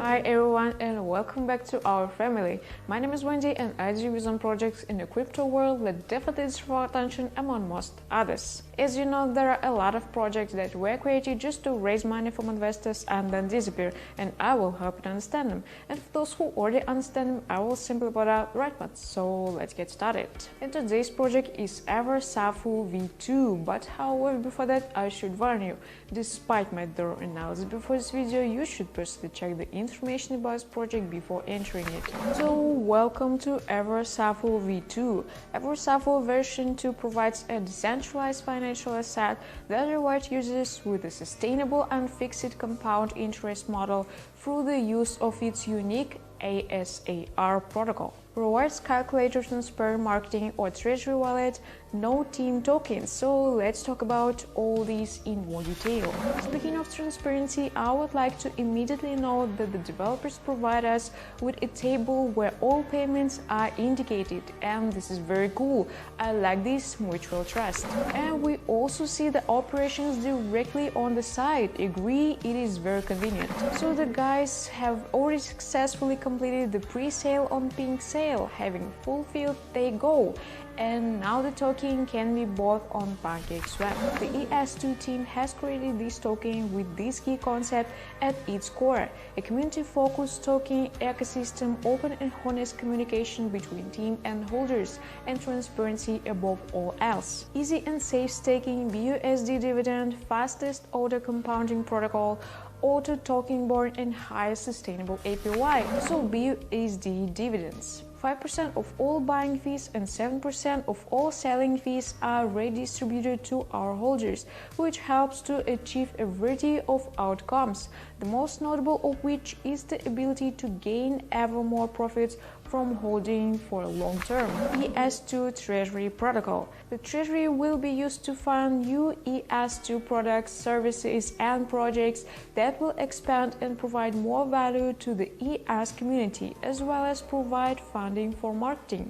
Hi everyone and welcome back to our family. My name is Wendy and I do some projects in the crypto world that definitely deserve attention among most others. As you know, there are a lot of projects that were created just to raise money from investors and then disappear, and I will help you to understand them. And for those who already understand them, I will simply put out the right ones. So let's get started. And today's project is EverSAFU v2, but however before that I should warn you, despite my thorough analysis before this video, you should personally check the information about this project before entering it. So welcome to EverSAFU v2. EverSAFU version 2 provides a decentralized financial asset that rewards users with a sustainable and fixed compound interest model through the use of its unique ASAR protocol. Rewards calculator, transparent marketing or treasury wallet, no team tokens. So let's talk about all these in more detail. Speaking of transparency, I would like to immediately note that the developers provide us with a table where all payments are indicated, and this is very cool. I like this mutual trust. And we also see the operations directly on the side. Agree, it is very convenient. So the guys have already successfully completed the pre-sale on Pink Sale, having fulfilled their goal, and now the token can be bought on PancakeSwap. The ES2 team has created this token with this key concept at its core: a community-focused token ecosystem, open and honest communication between team and holders, and transparency above all else. Easy and safe staking, BUSD dividend, fastest auto compounding protocol, auto token born, and highest sustainable APY. So BUSD dividends. 5% of all buying fees and 7% of all selling fees are redistributed to our holders, which helps to achieve a variety of outcomes, the most notable of which is the ability to gain ever more profits from holding for long term. ES2 Treasury Protocol. The Treasury will be used to fund new ES2 products, services, and projects that will expand and provide more value to the ES community, as well as provide funding for marketing.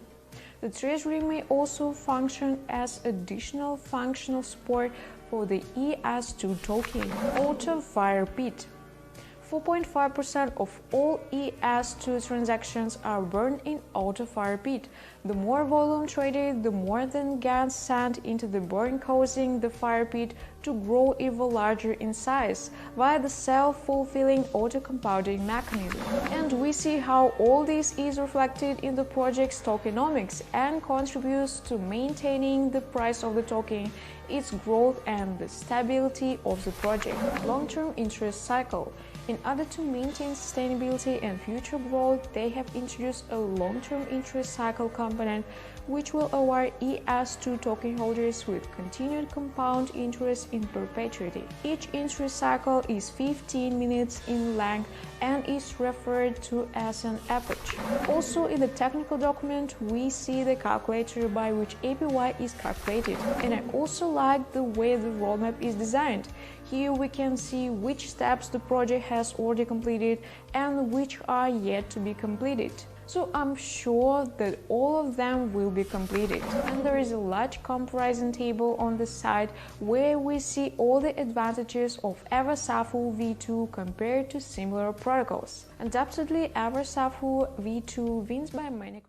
The Treasury may also function as additional functional support for the ES2 token. Auto Fire Pit. 4.5% of all ES2 transactions are burned in Auto Fire Pit. The more volume traded, the more then gets sent into the burn, causing the fire pit to grow even larger in size via the self-fulfilling auto-compounding mechanism. And we see how all this is reflected in the project's tokenomics and contributes to maintaining the price of the token, its growth, and the stability of the project. Long-term interest cycle. In order to maintain sustainability and future growth, they have introduced a long-term interest cycle component which will award ES2 token holders with continued compound interest in perpetuity. Each interest cycle is 15 minutes in length and is referred to as an average. Also, in the technical document, we see the calculator by which APY is calculated, and I also like the way the roadmap is designed. Here we can see which steps the project has already completed and which are yet to be completed. So I'm sure that all of them will be completed. And there is a large comparison table on the side where we see all the advantages of EverSAFU v2 compared to similar protocols. Undoubtedly, EverSAFU v2 wins by many